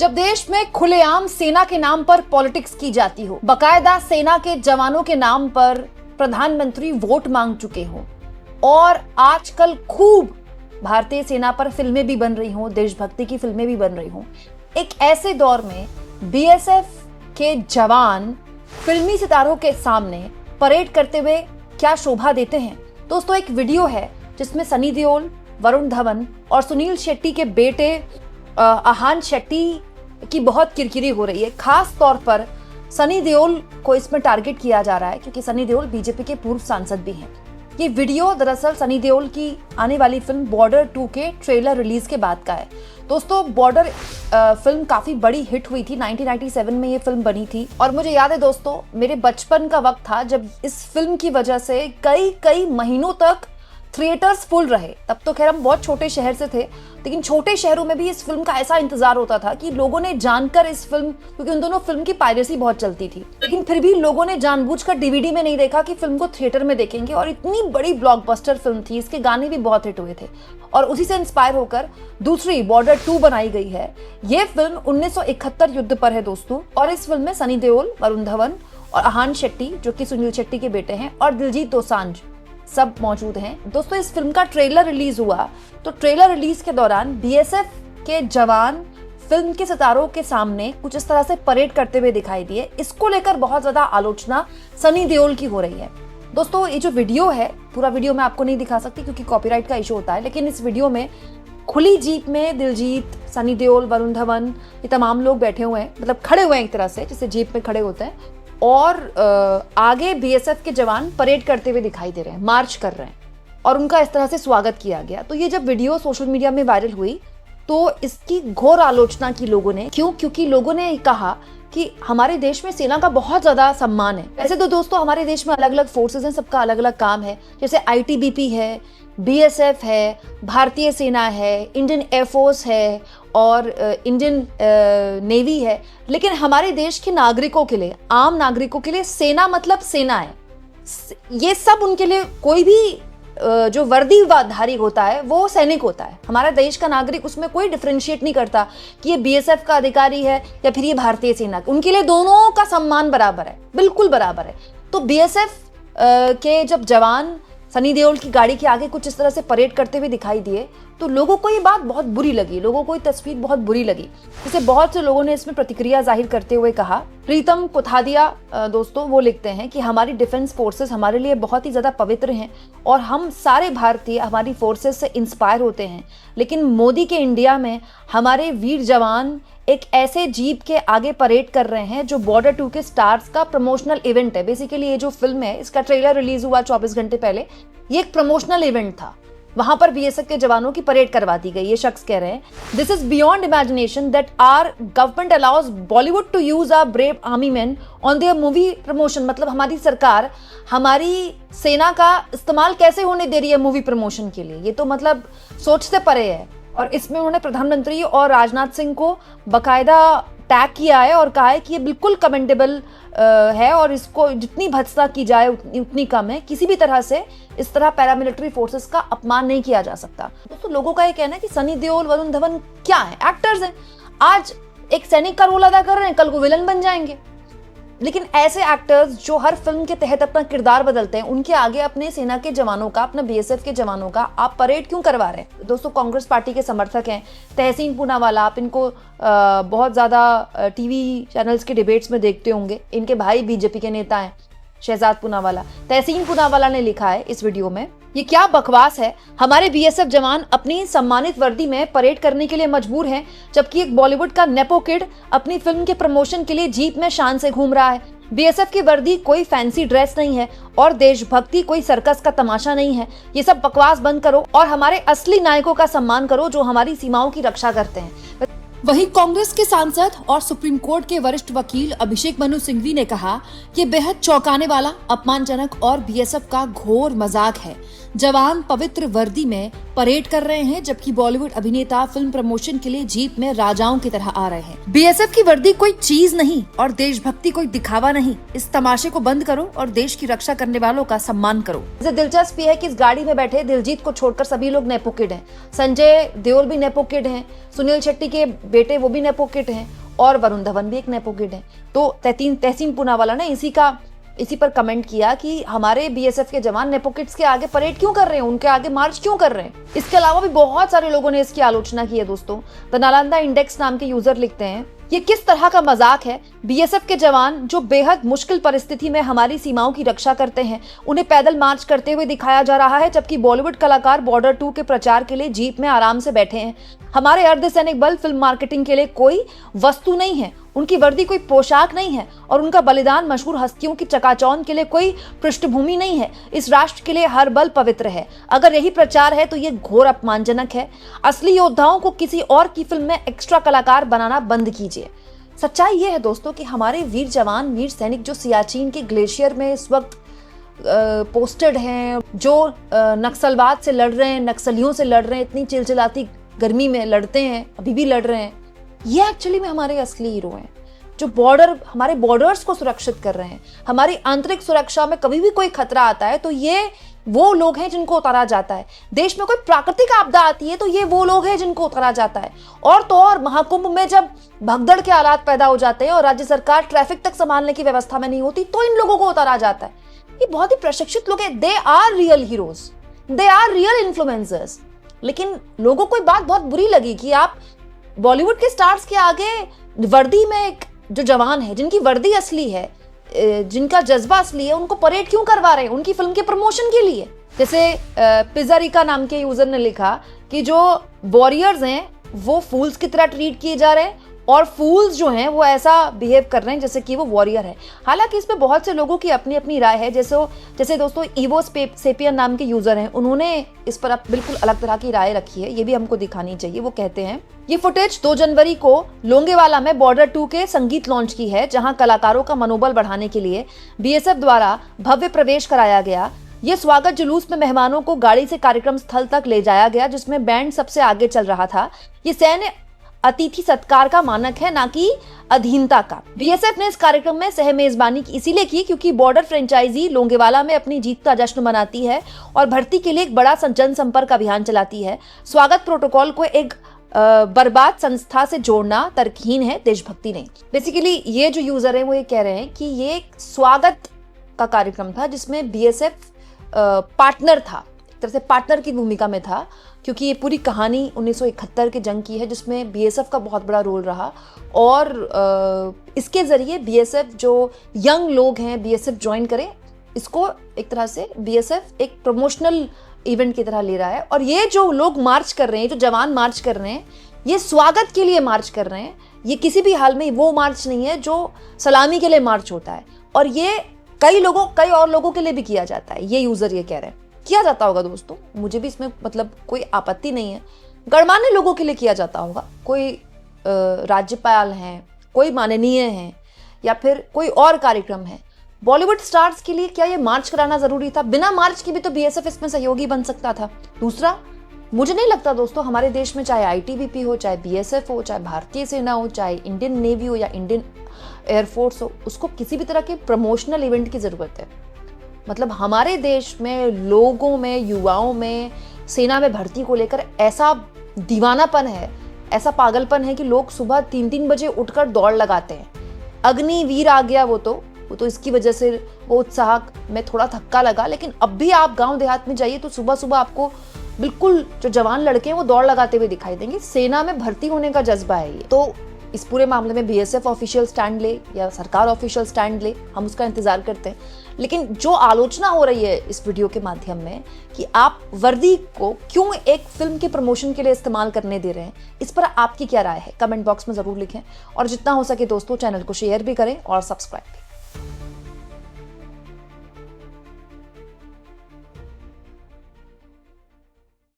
जब देश में खुलेआम सेना के नाम पर पॉलिटिक्स की जाती हो, बकायदा सेना के जवानों के नाम पर प्रधानमंत्री वोट मांग चुके हो और आजकल खूब भारतीय सेना पर फिल्में भी बन रही हों, देशभक्ति की फिल्में भी बन रही हों, एक ऐसे दौर में बीएसएफ के जवान फिल्मी सितारों के सामने परेड करते हुए क्या शोभा देते हैं। दोस्तों, एक वीडियो है जिसमें सनी देओल, वरुण धवन और सुनील शेट्टी के बेटे आहान शेट्टी की बहुत किरकिरी हो रही है। खास तौर पर सनी देओल को इसमें टारगेट किया जा रहा है क्योंकि सनी देओल बीजेपी के पूर्व सांसद भी हैं। ये वीडियो दरअसल सनी देओल की आने वाली फिल्म बॉर्डर 2 के ट्रेलर रिलीज के बाद का है। दोस्तों, बॉर्डर फिल्म काफी बड़ी हिट हुई थी, 1997 में ये फिल्म बनी थी और मुझे याद है दोस्तों, मेरे बचपन का वक्त था जब इस फिल्म की वजह से कई महीनों तक थिएटर्स फुल रहे। तब तो खैर हम बहुत छोटे शहर से थे, लेकिन छोटे शहरों में भी इस फिल्म का ऐसा इंतजार होता था कि लोगों ने जानकर इस फिल्म, क्योंकि उन दोनों फिल्म की पायरेसी बहुत चलती थी, लेकिन फिर भी लोगों ने जानबूझकर डीवीडी में नहीं देखा कि फिल्म को थिएटर में देखेंगे। और इतनी बड़ी ब्लॉकबस्टर फिल्म थी, इसके गाने भी बहुत हिट हुए थे और उसी से इंस्पायर होकर दूसरी बॉर्डर 2 बनाई गई है। ये फिल्म 1971 युद्ध पर है दोस्तों, और इस फिल्म में सनी देओल, वरुण धवन और आहान शेट्टी, जो कि सुनील शेट्टी के बेटे हैं, और दिलजीत दोसांझ सब मौजूद हैं। दोस्तों, इस फिल्म का ट्रेलर रिलीज हुआ तो ट्रेलर रिलीज के दौरान बीएसएफ के जवान फिल्म के सितारों के सामने कुछ इस तरह से परेड करते हुए दिखाई दिए। इसको लेकर बहुत ज्यादा आलोचना सनी देओल की हो रही है। दोस्तों, ये जो वीडियो है, पूरा वीडियो मैं आपको नहीं दिखा सकती क्योंकि कॉपीराइट का इशू होता है, लेकिन इस वीडियो में खुली जीप में दिलजीत, सनी देओल, वरुण धवन, ये तमाम लोग बैठे हुए हैं, मतलब खड़े हुए हैं एक तरह से, जैसे जीप में खड़े होते हैं, और आगे बीएसएफ के जवान परेड करते हुए दिखाई दे रहे हैं, मार्च कर रहे हैं और उनका इस तरह से स्वागत किया गया। तो ये जब वीडियो सोशल मीडिया में वायरल हुई तो इसकी घोर आलोचना की लोगों ने। क्योंकि लोगों ने कहा कि हमारे देश में सेना का बहुत ज्यादा सम्मान है। वैसे तो दोस्तों, हमारे देश में अलग अलग फोर्सेज हैं, सबका अलग अलग काम है, जैसे आईटीबीपी है, बीएसएफ है, भारतीय सेना है, इंडियन एयरफोर्स है और इंडियन नेवी है। लेकिन हमारे देश के नागरिकों के लिए, आम नागरिकों के लिए सेना मतलब सेना है। ये सब उनके लिए, कोई भी जो वर्दीधारी होता है वो सैनिक होता है। हमारा देश का नागरिक, उसमें कोई डिफरेंशिएट नहीं करता कि ये बीएसएफ का अधिकारी है या फिर ये भारतीय सेना। उनके लिए दोनों का सम्मान बराबर है, बिल्कुल बराबर है। तो बीएसएफ के जब जवान सनी देओल की गाड़ी के आगे कुछ इस तरह से परेड करते हुए दिखाई दिए तो लोगों को ये बात बहुत बुरी लगी, लोगों को ये तस्वीर बहुत बुरी लगी। जैसे बहुत से लोगों ने इसमें प्रतिक्रिया जाहिर करते हुए कहा। प्रीतम कोथादिया दोस्तों, वो लिखते हैं कि हमारी डिफेंस फोर्सेस हमारे लिए बहुत ही ज्यादा पवित्र हैं और हम सारे भारतीय हमारी फोर्सेस से इंस्पायर होते हैं, लेकिन मोदी के इंडिया में हमारे वीर जवान एक ऐसे जीप के आगे परेड कर रहे हैं जो बॉर्डर 2 के स्टार्स का प्रमोशनल इवेंट है। बेसिकली ये जो फिल्म है, इसका ट्रेलर रिलीज हुआ 24 घंटे पहले, ये एक प्रमोशनल इवेंट था, वहां पर बीएसएफ के जवानों की परेड करवा दी गई। ये शख्स कह रहे हैं, this is beyond imagination that our government allows Bollywood to use our brave army man on their movie promotion. मतलब हमारी सरकार हमारी सेना का इस्तेमाल कैसे होने दे रही है मूवी प्रमोशन के लिए, ये तो मतलब सोच से परे है। और इसमें उन्होंने प्रधानमंत्री और राजनाथ सिंह को बकायदा टैग किया है और कहा है कि ये बिल्कुल कमेंडेबल है और इसको जितनी भत्सा की जाए उतनी कम है। किसी भी तरह से इस तरह पैरामिलिट्री फोर्सेस का अपमान नहीं किया जा सकता। दोस्तों, लोगों का ये कहना है कि सनी देओल, वरुण धवन क्या है, एक्टर्स हैं। आज एक सैनिक का रोल अदा कर रहे हैं, कल को विलन बन जाएंगे। लेकिन ऐसे एक्टर्स जो हर फिल्म के तहत अपना किरदार बदलते हैं, उनके आगे अपने सेना के जवानों का, अपना बीएसएफ के जवानों का आप परेड क्यों करवा रहे हैं। दोस्तों, कांग्रेस पार्टी के समर्थक हैं तहसीन पूनावाला, आप इनको बहुत ज़्यादा टीवी चैनल्स के डिबेट्स में देखते होंगे। इनके भाई बीजेपी के नेता हैं, शहजाद पूनावाला। तहसीन पूनावाला ने लिखा है इस वीडियो में, ये क्या बकवास है, हमारे बीएसएफ जवान अपनी सम्मानित वर्दी में परेड करने के लिए मजबूर हैं, जबकि एक बॉलीवुड का नेपो किड अपनी फिल्म के प्रमोशन के लिए जीप में शान से घूम रहा है। बीएसएफ की वर्दी कोई फैंसी ड्रेस नहीं है और देशभक्ति कोई सर्कस का तमाशा नहीं है। ये सब बकवास बंद करो और हमारे असली नायकों का सम्मान करो जो हमारी सीमाओं की रक्षा करते हैं। वहीं कांग्रेस के सांसद और सुप्रीम कोर्ट के वरिष्ठ वकील अभिषेक मनु सिंघवी ने कहा, ये बेहद चौंकाने वाला, अपमानजनक और बीएसएफ का घोर मजाक है। जवान पवित्र वर्दी में परेड कर रहे हैं, जबकि बॉलीवुड अभिनेता फिल्म प्रमोशन के लिए जीप में राजाओं की तरह आ रहे हैं। बीएसएफ की वर्दी कोई चीज नहीं और देशभक्ति कोई दिखावा नहीं। इस तमाशे को बंद करो और देश की रक्षा करने वालों का सम्मान करो। दिलचस्प है कि इस गाड़ी में बैठे दिलजीत को छोड़कर सभी लोग नेपो किड हैं। संजय देओल भी नेपो किड हैं, सुनील शेट्टी के बेटे वो भी नेपो किड हैं और वरुण धवन भी एक नेपो किड है। तो तहसीन पूनावाला ने इसी पर कमेंट किया कि हमारे बीएसएफ के जवान नेपो किड्स के आगे परेड क्यों कर रहे हैं, उनके आगे मार्च क्यों कर रहे हैं। इसके अलावा भी बहुत सारे लोगों ने इसकी आलोचना की है। दोस्तों, द नालंदा इंडेक्स नाम के यूजर लिखते हैं, ये किस तरह का मजाक है। बीएसएफ के जवान जो बेहद मुश्किल परिस्थिति में हमारी सीमाओं की रक्षा करते हैं, उन्हें पैदल मार्च करते हुए दिखाया जा रहा है, जबकि बॉलीवुड कलाकार बॉर्डर 2 के प्रचार के लिए जीप में आराम से बैठे हैं। हमारे अर्धसैनिक बल फिल्म मार्केटिंग के लिए कोई वस्तु नहीं है, उनकी वर्दी कोई पोशाक नहीं है और उनका बलिदान मशहूर हस्तियों की चकाचौंध के लिए कोई पृष्ठभूमि नहीं है। इस राष्ट्र के लिए हर बल पवित्र है। अगर यही प्रचार है तो ये घोर अपमानजनक है। असली योद्धाओं को किसी और की फिल्म में एक्स्ट्रा कलाकार बनाना बंद कीजिए। सच्चाई ये है दोस्तों कि हमारे वीर जवान, वीर सैनिक जो सियाचिन के ग्लेशियर में इस वक्त पोस्टेड हैं, जो नक्सलवाद से लड़ रहे हैं, नक्सलियों से लड़ रहे हैं, इतनी चिलचिलाती गर्मी में लड़ते हैं, अभी भी लड़ रहे हैं, ये एक्चुअली में हमारे असली हीरो हैं, जो हमारे बॉर्डर्स को सुरक्षित कर रहे हैं। हमारी आंतरिक सुरक्षा में कभी भी कोई खतरा आता है तो ये वो लोग हैं जिनको उतारा जाता है। देश में कोई प्राकृतिक आपदा आती है तो ये वो लोग हैं जिनको उतारा जाता है। और तो और महाकुंभ में जब भगदड़ के हालात पैदा हो जाते हैं और राज्य सरकार ट्रैफिक तक संभालने की व्यवस्था में नहीं होती तो इन लोगों को उतारा जाता है। ये बहुत ही प्रशिक्षित लोग हैं। They are real heroes, they are real influencers. लेकिन लोगों को बात बहुत बुरी लगी कि आप बॉलीवुड के स्टार्स के आगे वर्दी में एक जो जवान है, जिनकी वर्दी असली है, जिनका जज्बा असली है, उनको परेड क्यों करवा रहे हैं उनकी फिल्म के प्रमोशन के लिए। जैसे पिज़्ज़ारिका नाम के यूजर ने लिखा कि जो वॉरियर्स हैं वो फूल्स की तरह ट्रीट किए जा रहे हैं और फूल्स जो हैं वो ऐसा बिहेव कर रहे हैं जैसे कि वो वॉरियर है। हालांकि इसमें बहुत से लोगों की अपनी अपनी राय है। जैसे दोस्तों ईवो सेपियन नाम के यूजर हैं, उन्होंने इस पर अब बिल्कुल अलग तरह की राय रखी है, ये भी हमको दिखानी चाहिए। वो कहते हैं ये फुटेज 2 जनवरी को लोंगेवाला में बॉर्डर 2 के संगीत लॉन्च की है, जहां कलाकारों का मनोबल बढ़ाने के लिए बीएसएफ द्वारा भव्य प्रवेश कराया गया। ये स्वागत जुलूस में मेहमानों को गाड़ी से कार्यक्रम स्थल तक ले जाया गया, जिसमें बैंड सबसे आगे चल रहा था। ये सैन्य अतिथि सत्कार का मानक है, ना कि अधीनता का। बीएसएफ ने इस कार्यक्रम में सहमेजबानी इसीलिए की क्योंकि बॉर्डर फ्रेंचाइजी लोंगेवाला में अपनी जीत का जश्न मनाती है और भर्ती के लिए एक बड़ा जनसंपर्क अभियान चलाती है। स्वागत प्रोटोकॉल को एक बर्बाद संस्था से जोड़ना तर्कहीन है, देशभक्ति नहीं। बेसिकली ये जो यूजर है वो ये कह रहे हैं कि ये एक स्वागत का कार्यक्रम था जिसमें बीएसएफ पार्टनर था, एक तरह से पार्टनर की भूमिका में था, क्योंकि ये पूरी कहानी 1971 के जंग की है जिसमें बीएसएफ का बहुत बड़ा रोल रहा और इसके जरिए बीएसएफ जो यंग लोग हैं बीएसएफ ज्वाइन करें, इसको एक तरह से बीएसएफ एक प्रमोशनल इवेंट की तरह ले रहा है। और ये जो लोग मार्च कर रहे हैं, जो जवान मार्च कर रहे हैं, ये स्वागत के लिए मार्च कर रहे हैं। ये किसी भी हाल में वो मार्च नहीं है जो सलामी के लिए मार्च होता है और ये कई और लोगों के लिए भी किया जाता है। ये यूजर ये कह रहे हैं किया जाता होगा दोस्तों, मुझे भी इसमें मतलब कोई आपत्ति नहीं है। गणमान्य लोगों के लिए किया जाता होगा, कोई राज्यपाल हैं, कोई माननीय हैं या फिर कोई और कार्यक्रम है। बॉलीवुड स्टार्स के लिए क्या ये मार्च कराना जरूरी था? बिना मार्च के भी तो बीएसएफ इसमें सहयोगी बन सकता था। दूसरा, मुझे नहीं लगता दोस्तों हमारे देश में चाहे आईटीबीपी हो, चाहे बीएसएफ हो, चाहे भारतीय सेना हो, चाहे इंडियन नेवी हो या इंडियन एयरफोर्स हो, उसको किसी भी तरह के प्रमोशनल इवेंट की जरूरत है। मतलब हमारे देश में लोगों में, युवाओं में सेना में भर्ती को लेकर ऐसा दीवानापन है, ऐसा पागलपन है कि लोग सुबह 3-3 बजे उठकर दौड़ लगाते हैं। अग्निवीर आ गया वो तो इसकी वजह से वो उत्साह में थोड़ा धक्का लगा, लेकिन अब भी आप गांव देहात में जाइए तो सुबह सुबह आपको बिल्कुल जो जवान लड़के हैं वो दौड़ लगाते हुए दिखाई देंगे। सेना में भर्ती होने का जज्बा है ये। तो इस पूरे मामले में बीएसएफ ऑफिशियल स्टैंड ले या सरकार ऑफिशियल स्टैंड ले, हम उसका इंतजार करते हैं। लेकिन जो आलोचना हो रही है इस वीडियो के माध्यम में कि आप वर्दी को क्यों एक फिल्म के प्रमोशन के लिए इस्तेमाल करने दे रहे हैं, इस पर आपकी क्या राय है? कमेंट बॉक्स में जरूर लिखें और जितना हो सके दोस्तों चैनल को शेयर भी करें और सब्सक्राइब भी।